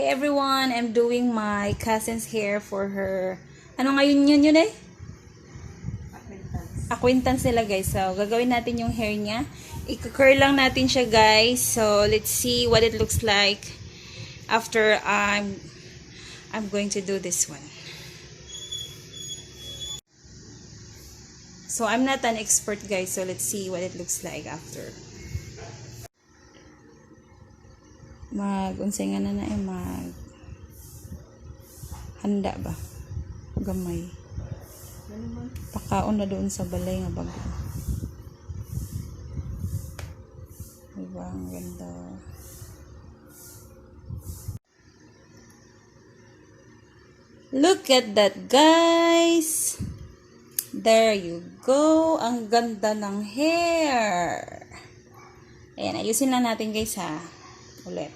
everyone, I'm doing my cousin's hair for her. Ano ngayon yun eh? Acquaintance nila guys. So, gagawin natin yung hair niya. I-curl lang natin siya guys. So, let's see what it looks like after I'm going to do this one. So, I'm not an expert guys. So, let's see what it looks like after. Unsay nga na handa ba? Gamay. Pakaon na doon sa balay nga bago. Diba? Ang ganda. Look at that, guys! There you go. Ang ganda ng hair. Ayan, ayusin lang natin guys ha. Ulit.